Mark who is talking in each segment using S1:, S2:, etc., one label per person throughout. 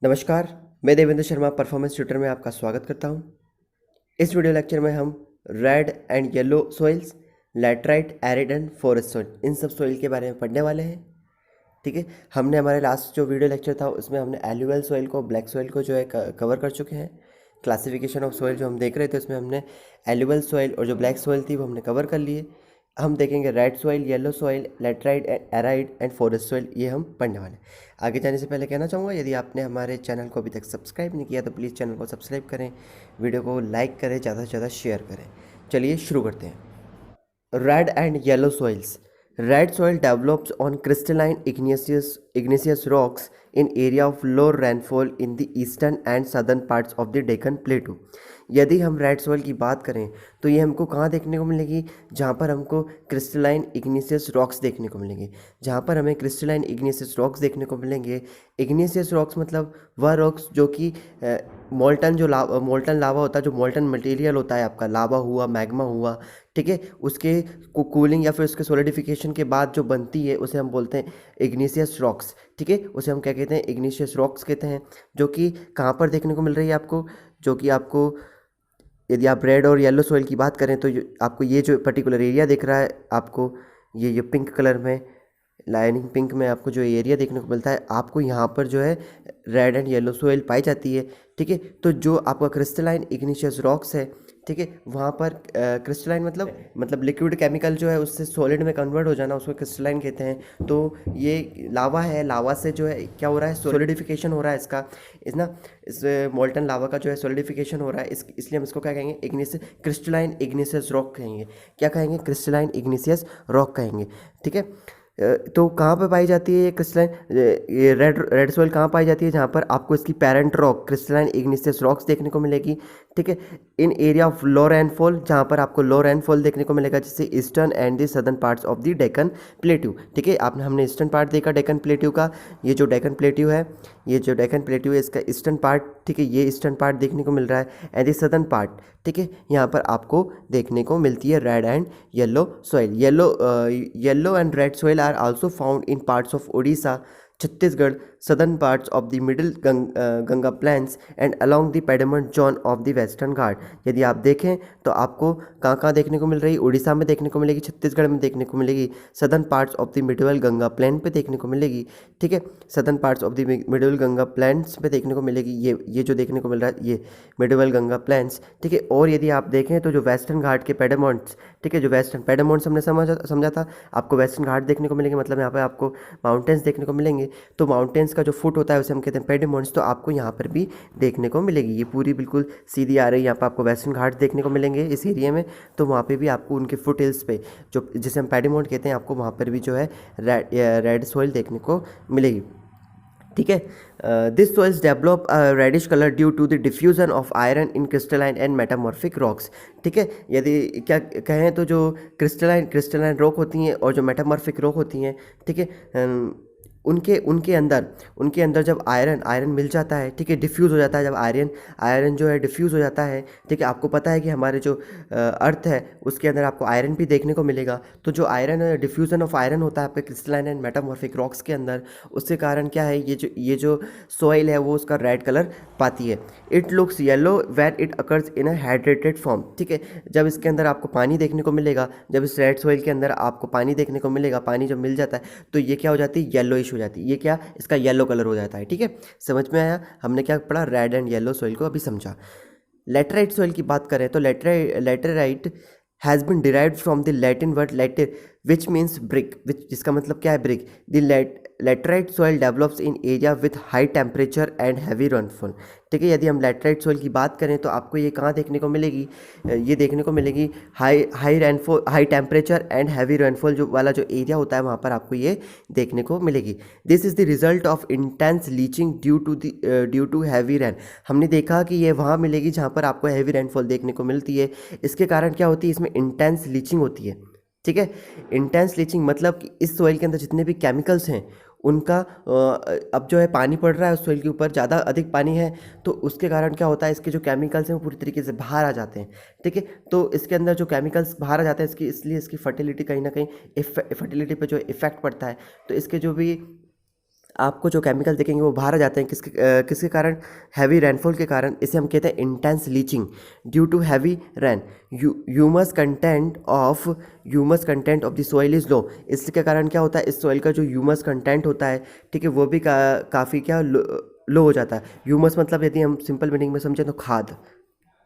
S1: नमस्कार, मैं Devendra Sharma performance tutor में आपका स्वागत करता हूं। इस वीडियो लेक्चर में हम red and yellow soils, laterite, arid and forest soil, इन सब सॉइल के बारे में पढ़ने वाले हैं। ठीक है, हमने हमारे लास्ट जो वीडियो लेक्चर था उसमें हमने एल्यूवियल सॉइल को, ब्लैक सॉइल को जो है कवर कर चुके हैं। क्लासिफिकेशन ऑफ सॉइल जो हम देख रहे थे उसमें हमने एल्यूवियल सॉइल और जो ब्लैक सॉइल थी वो हमने कवर कर लिए। हम देखेंगे red soil, yellow soil, laterite, arid and forest soil, ये हम पढ़ने वाले हैं। आगे जाने से पहले कहना चाहूँगा, यदि आपने हमारे चैनल को अभी तक सब्सक्राइब नहीं किया तो प्लीज़ चैनल को सब्सक्राइब करें, वीडियो को लाइक करें, ज़्यादा से ज़्यादा शेयर करें। चलिए शुरू करते हैं। Red and yellow soils. Red soil develops on crystalline igneous rocks in area of low rainfall in the eastern and southern parts of the Deccan Plateau। यदि हम रेड सॉइल की बात करें तो ये हमको कहाँ देखने को मिलेगी? जहाँ पर हमको क्रिस्टलाइन इग्निशियस रॉक्स देखने को मिलेंगे। जहाँ पर हमें क्रिस्टलाइन इग्निशियस रॉक्स देखने को मिलेंगे। इग्निशियस रॉक्स मतलब वह रॉक्स जो कि मोल्टन लावा होता है, जो मोल्टन मटेरियल होता है आपका, लावा हुआ, मैग्मा हुआ, ठीक है, उसके कूलिंग या फिर उसके सोलिडिफिकेशन के बाद जो बनती है उसे हम बोलते हैं इग्निशियस रॉक्स। ठीक है, उसे हम क्या कहते हैं? इग्निशियस रॉक्स कहते हैं। जो कि कहाँ पर देखने को मिल रही है आपको? जो कि आपको, यदि आप रेड और येलो सॉइल की बात करें तो आपको ये जो पर्टिकुलर एरिया दिख रहा है आपको, ये पिंक कलर में, लाइनिंग पिंक में आपको जो एरिया देखने को मिलता है, आपको यहाँ पर जो है रेड एंड येलो सॉइल पाई जाती है। ठीक है, तो जो आपका क्रिस्टलाइन इग्निशियस रॉक्स है, ठीक है, वहाँ पर क्रिस्टलाइन मतलब लिक्विड केमिकल जो है उससे सॉलिड में कन्वर्ट हो जाना, उसको क्रिस्टलाइन कहते हैं। तो ये लावा है, लावा से जो है क्या हो रहा है? सॉलिडिफिकेशन हो रहा है इसका, इस मोल्टन लावा का जो है सॉलिडिफिकेशन हो रहा है, इसलिए हम इसको क्या कहेंगे? क्रिस्टलाइन इग्निशियस रॉक कहेंगे। क्या कहेंगे? क्रिस्टलाइन इग्निशियस रॉक कहेंगे। ठीक है, तो कहाँ पर पाई जाती है ये क्रिस्टलाइन, ये रेड सॉइल कहाँ पाई जाती है? जहाँ पर आपको इसकी parent rock crystalline igneous rocks देखने को मिलेगी। ठीक है, इन एरिया ऑफ लो रेनफॉल, जहाँ पर आपको लो रेनफॉल देखने को मिलेगा, जैसे eastern and the southern parts of the Deccan plateau. ठीक है, हमने ईस्टर्न पार्ट देखा डेक्कन प्लेट्यू का। ये जो डेक्कन प्लेट्यू है, इसका ईस्टर्न पार्ट, ठीक है, ये ईस्टर्न पार्ट देखने को मिल रहा है। एंड द सदर्न पार्ट, ठीक है, यहाँ पर आपको देखने को मिलती है red and yellow soil. Yellow and red soil are also found in parts of Odisha, Chhattisgarh, southern parts of the middle Ganga plains and along the piedmont zone of the western Ghat. यदि आप देखें तो आपको कहाँ कहाँ देखने को मिल रही है? उड़ीसा में देखने को मिलेगी, छत्तीसगढ़ में देखने को मिलेगी, southern parts of the middle Ganga plain पे देखने को मिलेगी। ठीक है, southern parts of the middle Ganga plains पे देखने को मिलेगी। ये जो देखने को मिल रहा है ये मिडल गंगा प्लेन्स। ठीक है, और यदि आप देखें तो जो वेस्टर्न घाट के पेडमंट्स, ठीक है, जो वेस्टर्न पेडमंट्स हमने समझा था, आपको वेस्टर्न घाट देखने को मिलेंगे, मतलब यहाँ पे आपको माउंटेन्स देखने को मिलेंगे। तो माउंटेन्स का जो फुट होता है उसे हम कहते हैं पेडमंट्स, तो आपको यहाँ पर भी देखने को मिलेगी। ये पूरी बिल्कुल सीधी आ रही है, यहाँ पर आपको वेस्टर्न घाट देखने को मिलेंगे इस एरिया में। तो वहाँ पे भी आपको उनके फुट हिल्स पे, जो जिसे हम पेडमंट कहते हैं, आपको वहाँ पर भी जो है रेड सॉइल देखने को मिलेगी। ठीक है, this soils develop reddish colour due to the diffusion of iron in crystalline and metamorphic rocks. ठीक है, यदि क्या कहें तो जो क्रिस्टलाइन रॉक होती हैं और जो मेटामॉर्फिक रॉक होती हैं, ठीक है, उनके उनके अंदर जब आयरन मिल जाता है, ठीक है, डिफ्यूज़ हो जाता है, जब आयरन जो है डिफ्यूज़ हो जाता है, ठीक है, आपको पता है कि हमारे जो अर्थ है उसके अंदर आपको आयरन भी देखने को मिलेगा। तो जो डिफ्यूज़न ऑफ आयरन होता है आपके क्रिस्टलाइन एंड मेटामॉर्फिक रॉक्स के अंदर, उसके कारण क्या है, ये जो सॉइल है वो उसका रेड कलर पाती है। It looks yellow when it occurs in a hydrated form. ठीक है, जब इसके अंदर आपको पानी देखने को मिलेगा, जब इस रेड सॉइल के अंदर आपको पानी देखने को मिलेगा, पानी जब मिल जाता है तो ये क्या हो जाती है? येलोइश हो जाती है। ये क्या? इसका येलो कलर हो जाता है। ठीक है, समझ में आया? हमने क्या पढ़ा? रेड एंड येलो सॉइल को अभी समझा। लेटराइट सॉइल की बात करें तो laterite has been derived from the Latin word later which means brick, जिसका मतलब क्या है? Brick. The laterite soil develops in area with high temperature and heavy rainfall. ठीक है, यदि हम लेटराइट सॉइल की बात करें तो आपको ये कहाँ देखने को मिलेगी? ये देखने को मिलेगी high temperature and heavy rainfall जो वाला जो एरिया होता है, वहाँ पर आपको ये देखने को मिलेगी। This is the result of intense leaching due to heavy rain. हमने देखा कि ये वहाँ मिलेगी जहाँ पर आपको हैवी रेनफॉल देखने को मिलती है। इसके कारण क्या होती है? इसमें इंटेंस लीचिंग होती है। ठीक है, इंटेंस लीचिंग मतलब कि इस सॉइल के अंदर जितने भी केमिकल्स हैं उनका अब जो है पानी पड़ रहा है उस सॉइल के ऊपर, ज़्यादा अधिक पानी है, तो उसके कारण क्या होता है? इसके जो केमिकल्स हैं वो पूरी तरीके से बाहर आ जाते हैं। ठीक है, तो इसके अंदर जो केमिकल्स बाहर आ जाते हैं इसलिए इसकी फर्टिलिटी कहीं ना कहीं फर्टिलिटी पे जो इफेक्ट पड़ता है। तो इसके जो भी आपको जो केमिकल दिखेंगे वो बाहर आ जाते हैं, किसके कारण? हैवी रेनफॉल के कारण। इसे हम कहते हैं intense leaching due to heavy rain. Humus content of the soil is low. इसके कारण क्या होता है, इस सॉइल का जो ह्यूमस कंटेंट होता है, ठीक है, वो भी काफ़ी क्या लो हो जाता है। ह्यूमस मतलब यदि हम सिंपल मीनिंग में समझें तो खाद,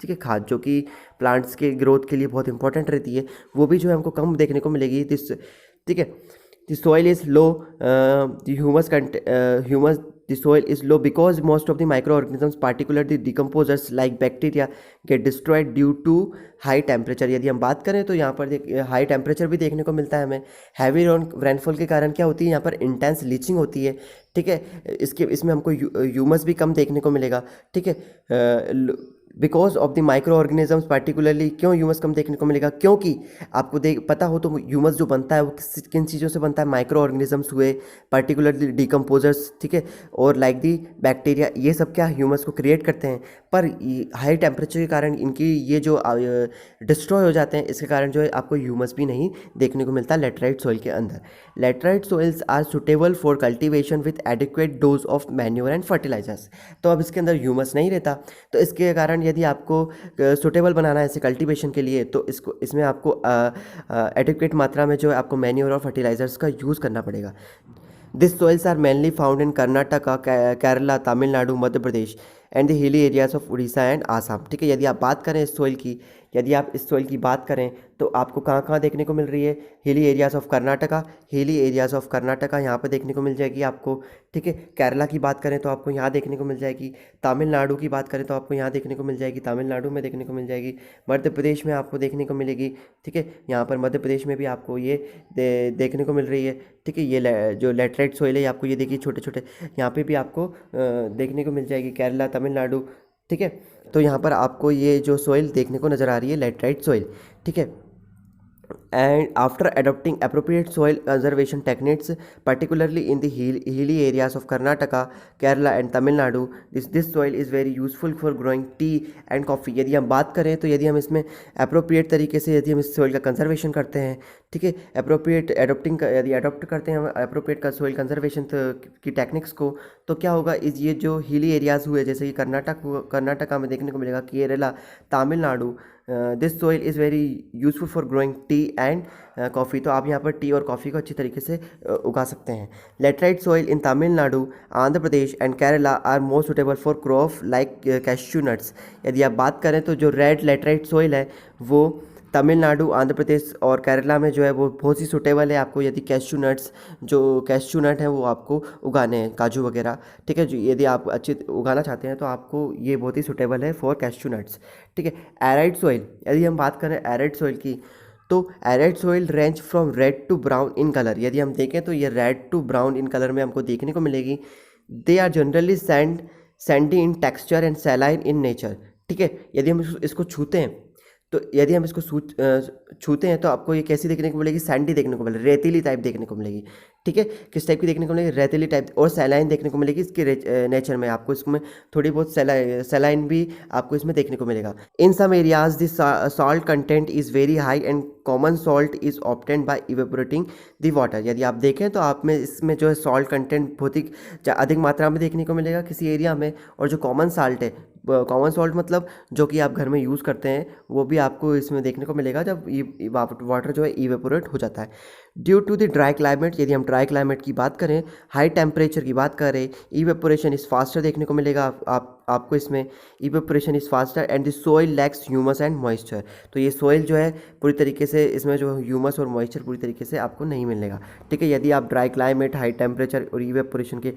S1: ठीक है, खाद जो कि प्लांट्स के ग्रोथ के लिए बहुत इंपॉर्टेंट रहती है, वो भी जो है हमको कम देखने को मिलेगी। ठीक है, the soil is low, the soil is low because most of the microorganisms, particularly the decomposers like bacteria, get destroyed due to high temperature। यदि हम बात करें तो यहाँ पर हाई टेम्परेचर भी देखने को मिलता है हमें। हैवी रेनफॉल के कारण क्या होती है, यहाँ पर इंटेंस लीचिंग होती है, ठीक है। इसमें हमको ह्यूमस भी कम देखने को मिलेगा, ठीक है। Because of the micro organisms particularly, क्यों ह्यूमस कम देखने को मिलेगा? क्योंकि आपको पता हो तो किन जो बनता है वो किन चीज़ों से बनता है? माइक्रो ऑर्गेनिजम्स हुए, पार्टिकुलरली डिकम्पोजर्स, ठीक है, और लाइक दी बैक्टीरिया, ये सब क्या ह्यूमस को क्रिएट करते हैं। पर हाई टेम्परेचर के कारण इनकी ये जो डिस्ट्रॉय हो जाते हैं, इसके कारण जो है आपको ह्यूमस भी नहीं देखने को मिलता लैटराइट सॉइल के अंदर। Laterite soils are suitable for cultivation with adequate dose of manure and fertilisers. तो अब इसके अंदर ह्यूमस नहीं रहता, तो इसके कारण यदि आपको सुटेबल बनाना है इसे कल्टीवेशन के लिए, तो इसमें आपको एडिक्वेट मात्रा में जो है आपको मैन्योर और फर्टिलाइजर्स का यूज़ करना पड़ेगा। This soils are mainly found in Karnataka, Kerala, Tamil Nadu, Madhya Pradesh and the hilly areas of Orissa and Assam, ठीक है। यदि आप बात करें इस सॉइल की, यदि आप इस सॉइल की बात करें तो आपको कहाँ देखने को मिल रही है? हिली एरियाज ऑफ कर्नाटका, यहाँ पर देखने को मिल जाएगी आपको, ठीक है। केरला की बात करें तो आपको यहाँ देखने को मिल जाएगी। तमिलनाडु की बात करें तो आपको यहाँ देखने को मिल जाएगी, तमिलनाडु में देखने को मिल जाएगी। मध्य प्रदेश में आपको देखने को मिलेगी, ठीक है। यहाँ पर मध्य प्रदेश में भी आपको ये देखने को मिल रही है, ठीक है। ये जो लैटराइट सॉइल है आपको ये देखिए छोटे छोटे यहाँ पे भी आपको देखने को मिल जाएगी, केरला, तमिलनाडु, ठीक है। तो यहाँ पर आपको ये जो सॉइल देखने को नज़र आ रही है लैटराइट सॉइल, ठीक है। And after adopting appropriate soil conservation techniques, particularly in the hilly areas of Karnataka, Kerala and Tamil Nadu, this soil is very useful for growing tea and coffee। यदि हम बात करें तो यदि हम इसमें appropriate तरीके से यदि हम इस soil का conservation करते हैं, ठीक है, यदि adopt करते हैं हम appropriate का soil conservation की techniques को, तो क्या होगा, ये जो hilly areas हुए जैसे कि कर्नाटका में देखने को मिलेगा, Kerala, Tamil Nadu, this soil is very useful for growing T and coffee. तो आप यहाँ पर टी और कॉफ़ी को अच्छी तरीके से उगा सकते हैं। Laterite soil in Tamil Nadu, Andhra Pradesh and Kerala are more suitable for crop like cashew nuts. यदि आप बात करें तो जो रेड लैटराइट सॉइल है वो तमिलनाडु, आंध्र प्रदेश और केरला में जो है वो बहुत ही सुटेबल है आपको, यदि कैश्यू नट है वो आपको उगाने हैं, काजू वगैरह, ठीक है। यदि आप अच्छे उगाना चाहते हैं तो आपको ये बहुत ही सुटेबल है फॉर कैश्यू नट्स, ठीक है। एराइड सॉइल, यदि हम बात करें एराइड सॉइल की, तो arid soil range from red to brown in colour. यदि हम देखें तो ये red to brown in colour में हमको देखने को मिलेगी। They are generally sandy in texture and saline in nature, ठीक है। यदि हम इसको छूते हैं छूते हैं तो आपको ये कैसी देखने को मिलेगी? सैंडी देखने को मिलेगी, रेतीली टाइप देखने को मिलेगी, ठीक है। किस टाइप की देखने को मिलेगी? रेतीली टाइप, और सैलाइन देखने को मिलेगी इसके नेचर में। आपको इसमें थोड़ी बहुत सैलाइन भी आपको इसमें देखने को मिलेगा। In some areas the salt content is very high and common salt is obtained by evaporating the water. यदि आप देखें तो आप में इसमें जो है सॉल्ट कंटेंट बहुत ही अधिक मात्रा में देखने को मिलेगा किसी एरिया में, और जो कॉमन सॉल्ट है, कॉमन सॉल्ट मतलब जो कि आप घर में यूज़ करते हैं, वो भी आपको इसमें देखने को मिलेगा जब वाटर जो है इवेपोरेट हो जाता है। Due to the dry climate, यदि हम ड्राई क्लाइमेट की बात करें, हाई टेम्परेचर की बात करें, इवेपोरेशन इज़ फास्टर देखने को मिलेगा आपको इसमें। Evaporation is faster and the soil lakhs humus and moisture. तो ये सोइल जो है पूरी तरीके से इसमें जो ह्यूमस और मॉइस्चर पूरी तरीके से आपको नहीं मिलेगा, ठीक है। यदि आप ड्राई क्लाइमेट, हाई टेम्परेचर और इवेपोरेशन के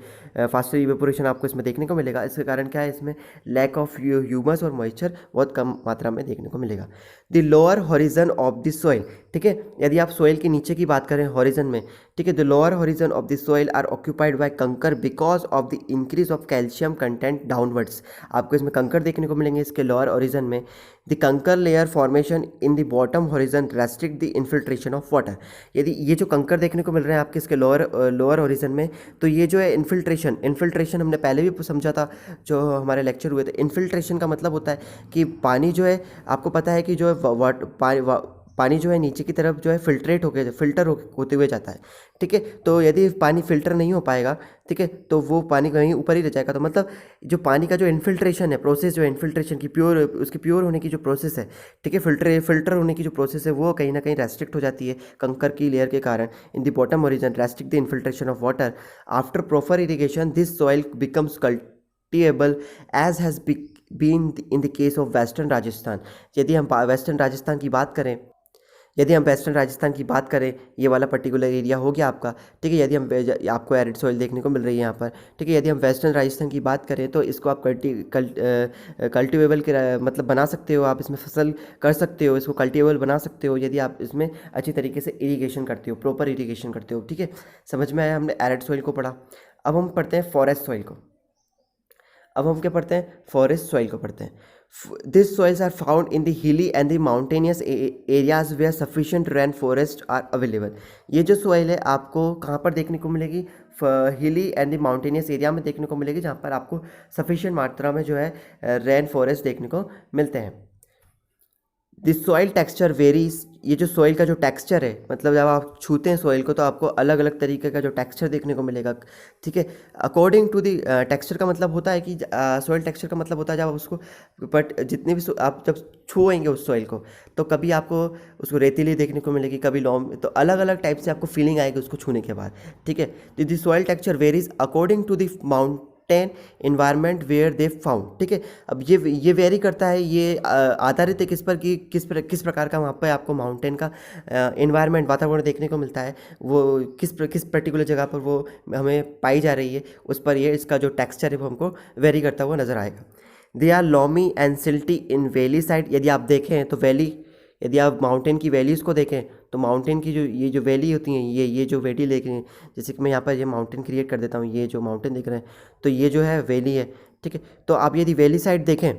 S1: फास्टर इवेपोरेशन आपको इसमें देखने को मिलेगा। इसके कारण क्या है, इसमें लैक ऑफ ह्यूमस और मॉइस्चर बहुत कम मात्रा में देखने को मिलेगा। The lower horizon of the soil, ठीक है। यदि आप सोइल के नीचे की बात करें हॉरिजन में, ठीक है, the lower horizon of the soil are occupied by kankar because of the increase of calcium content downwards. आपको इसमें कंकर देखने को मिलेंगे इसके लोअर हॉरिजन में। The kankar layer formation in the bottom horizon restrict the infiltration of water. यदि ये जो कंकर देखने को मिल रहे हैं आपके इसके लोअर हॉरिजन में, तो ये जो है इन्फिल्ट्रेशन हमने पहले भी समझा था जो हमारे लेक्चर हुए थे। इन्फिल्ट्रेशन का मतलब होता है कि पानी जो है, आपको पता है कि जो है पानी जो है नीचे की तरफ जो है फिल्टर होते हुए जाता है, ठीक है। तो यदि पानी फिल्टर नहीं हो पाएगा, ठीक है, तो वो पानी कहीं ऊपर ही रह जाएगा। तो मतलब जो पानी का जो इन्फिल्ट्रेशन है प्रोसेस, जो इन्फिल्ट्रेशन की उसकी प्योर होने की जो प्रोसेस है, ठीक है, फिल्टर होने की जो प्रोसेस है, वो कहीं ना कहीं रेस्ट्रिक्ट हो जाती है कंकर की लेयर के कारण। In the bottom horizon restrict the infiltration of water after proper irrigation, this soil becomes cultivable as has been in the case of western Rajasthan. यदि हम वेस्टर्न राजस्थान की बात करें, ये वाला पर्टिकुलर एरिया हो गया आपका, ठीक है। यदि हम आपको एरिड सॉइल देखने को मिल रही है यहाँ पर, ठीक है। यदि हम वेस्टर्न राजस्थान की बात करें तो इसको आप कल्टिवेबल के मतलब बना सकते हो, आप इसमें फसल कर सकते हो, इसको कल्टिवेबल बना सकते हो यदि आप इसमें अच्छी तरीके से इरीगेशन करते हो, प्रॉपर इरीगेशन करते हो, ठीक है। समझ में आया, हमने एरिड सॉइल को पढ़ा। अब हम पढ़ते हैं फॉरेस्ट सॉइल को। फॉरेस्ट सॉइल को पढ़ते हैं। These soils are found in the hilly and the mountainous areas where sufficient rain forests are available। ये जो soil है आपको कहाँ पर देखने को मिलेगी? हिली एंड द माउंटेनियस एरिया में देखने को मिलेगी, जहाँ पर आपको सफिशिएंट मात्रा में जो है रेन फॉरेस्ट देखने को मिलते हैं। This soil texture varies. ये जो सॉइल का जो टेक्सचर है, मतलब जब आप छूते हैं सॉइल को तो आपको अलग अलग तरीके का जो टेक्सचर देखने को मिलेगा, ठीक है। अकॉर्डिंग टू दी टेक्सचर का मतलब होता है कि सॉइल टेक्सचर का मतलब होता है जब आप उसको, बट जितने भी आप जब छुएंगे उस सॉइल को, तो कभी आपको उसको रेतीली देखने को मिलेगी, कभी लॉम, तो अलग अलग टाइप से आपको फीलिंग आएगी उसको छूने के बाद, ठीक है। This soil texture varies according to the mountain environment where they found, ठीक है। अब ये वेरी करता है, ये आधारित है किस पर कि किस प्रकार का वहाँ पर आपको माउंटेन का इन्वायरमेंट, वातावरण देखने को मिलता है, वो किस पर्टिकुलर जगह पर वो हमें पाई जा रही है, उस पर ये इसका जो टेक्सचर है वो हमको वेरी करता हुआ नज़र आएगा। They are loamy and silty in valley side. यदि आप देखें तो यदि आप माउंटेन की वैलीज़ को देखें तो माउंटेन की जो वैली होती हैं, ये जो वैली देख रहे हैं, जैसे कि मैं यहाँ पर ये माउंटेन क्रिएट कर देता हूँ, ये जो माउंटेन देख रहे हैं तो ये जो है वैली है, ठीक है। तो आप यदि वैली साइड देखें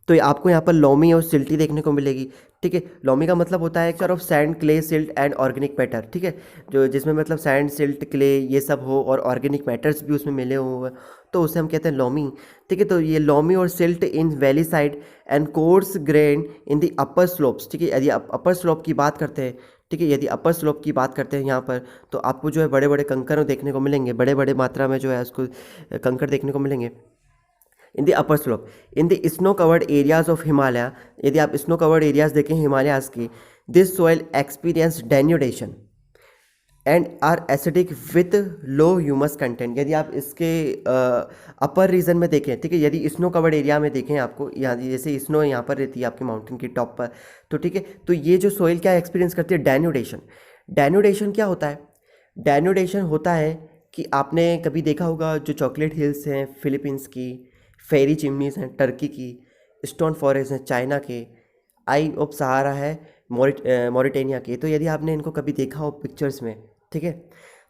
S1: तो आपको यहाँ पर लॉमी और सिल्टी देखने को मिलेगी, ठीक है। लॉमी का मतलब होता है mixture of sand, clay, silt and organic matter, ठीक है, जो जिसमें मतलब सैंड, सिल्ट, क्ले ये सब हो और ऑर्गेनिक मैटर्स भी उसमें मिले हुए, तो उसे हम कहते हैं लॉमी, ठीक है। तो ये लॉमी और silt in valley side and coarse grain in the upper slopes, ठीक है। यदि आप अपर स्लोप की बात करते हैं, ठीक है, यदि अपर स्लोप की बात करते हैं यहाँ पर, तो आपको जो है बड़े बड़े कंकर देखने को मिलेंगे, बड़े बड़े मात्रा में जो है उसको कंकर देखने को मिलेंगे in the upper slope. In the snow covered areas of Himalaya, यदि आप स्नो कवर्ड एरियाज देखें हिमालयाज की, this soil experience denudation and are acidic with low humus content. यदि आप इसके अपर रीजन में देखें, ठीक है, यदि स्नो कवर्ड एरिया में देखें आपको, यहाँ जैसे स्नो यहाँ पर रहती है आपके माउंटेन की टॉप पर, तो ठीक है, तो ये जो सॉइल क्या एक्सपीरियंस करती है? डेन्यूडेशन। डेन्यूडेशन क्या होता है? डेन्यूडेशन होता है कि आपने कभी देखा होगा जो चॉकलेट हिल्स हैं फिलीपींस की, फेरी चिमनीज हैं टर्की की, स्टोन फॉरेस्ट हैं चाइना के, आई ऑफ सहारा है मॉरिटेनिया के, तो यदि आपने इनको कभी देखा हो पिक्चर्स में, ठीक है,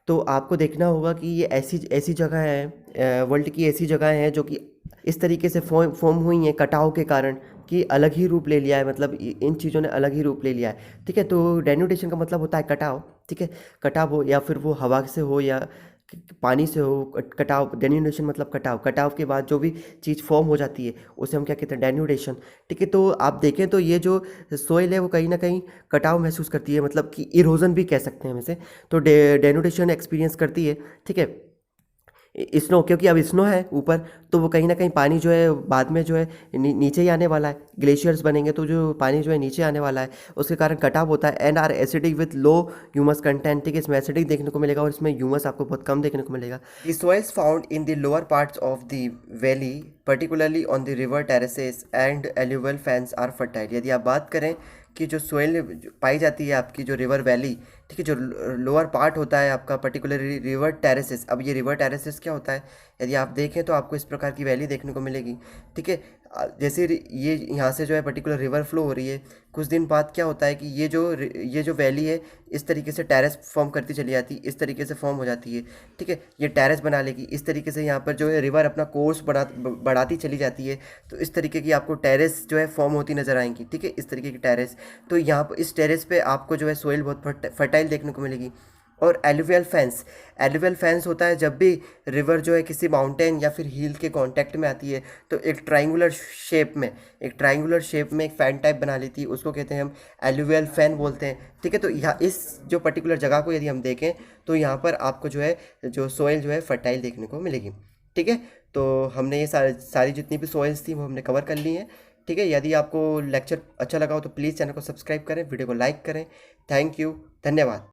S1: तो आपको देखना होगा कि ये ऐसी जगह है, वर्ल्ड की ऐसी जगह हैं जो कि इस तरीके से फॉर्म हुई हैं कटाव के कारण कि अलग ही रूप ले लिया है, मतलब इन चीज़ों ने अलग ही रूप ले लिया है, ठीक है। तो डेन्यूडेशन का मतलब होता है कटाव, ठीक है, कटाव हो या फिर वो हवा से हो या पानी से हो, कटाव। डेन्यूडेशन मतलब कटाव के बाद जो भी चीज़ फॉर्म हो जाती है उसे हम क्या कहते हैं? डेन्यूडेशन, ठीक है। तो आप देखें तो ये जो सोइल है वो कहीं ना कहीं कटाव महसूस करती है, मतलब कि इरोजन भी कह सकते हैं हम इसे, तो डेन्यूडेशन एक्सपीरियंस करती है, ठीक है। स्नो, क्योंकि अब स्नो है ऊपर, तो वो कहीं ना कहीं पानी जो है बाद में जो है नीचे ही आने वाला है, ग्लेशियर्स बनेंगे तो जो पानी जो है नीचे आने वाला है, उसके कारण कटाव होता है। And are acidic with low humus content, ठीक है, इसमें एसिडिक देखने को मिलेगा और इसमें ह्यूमस आपको बहुत कम देखने को मिलेगा। The soils found in the lower parts of the valley particularly on the river terraces and alluvial fans are fertile. यदि आप बात करें कि जो सोइल पाई जाती है आपकी जो रिवर वैली, ठीक है, जो लोअर पार्ट होता है आपका पर्टिकुलरली रिवर टेरेसेस। अब ये रिवर टेरेसेस क्या होता है? यदि आप देखें तो आपको इस प्रकार की वैली देखने को मिलेगी, ठीक है। जैसे ये यहाँ से जो है पर्टिकुलर रिवर फ्लो हो रही है, कुछ दिन बाद क्या होता है कि ये जो वैली है इस तरीके से टेरेस फॉर्म करती चली जाती है, इस तरीके से फॉर्म हो जाती है, ठीक है, ये टेरेस बना लेगी, इस तरीके से यहाँ पर जो है रिवर अपना कोर्स बढ़ाती चली जाती है, तो इस तरीके की आपको टेरेस जो है फॉर्म होती नज़र आएंगी, ठीक है, इस तरीके की टेरेस। तो यहाँ पर इस टेरेस पे आपको जो है सोइल बहुत फर्टाइल देखने को मिलेगी। और एलुवियल फैंस होता है जब भी रिवर जो है किसी माउंटेन या फिर हिल के कांटेक्ट में आती है तो एक ट्रायंगुलर शेप में एक फैन टाइप बना लेती है, उसको कहते हैं हम एलुवियल फैन बोलते हैं। ठीक है, तो यहाँ इस जो पर्टिकुलर जगह को यदि हम देखें तो यहाँ पर आपको जो है जो सोइल जो है फर्टाइल देखने को मिलेगी। ठीक है, तो हमने ये सारी जितनी भी सोइल्स थी वो हमने कवर कर ली हैं। ठीक है, यदि आपको लेक्चर अच्छा लगा हो तो प्लीज़ चैनल को सब्सक्राइब करें, वीडियो को लाइक करें। थैंक यू, धन्यवाद।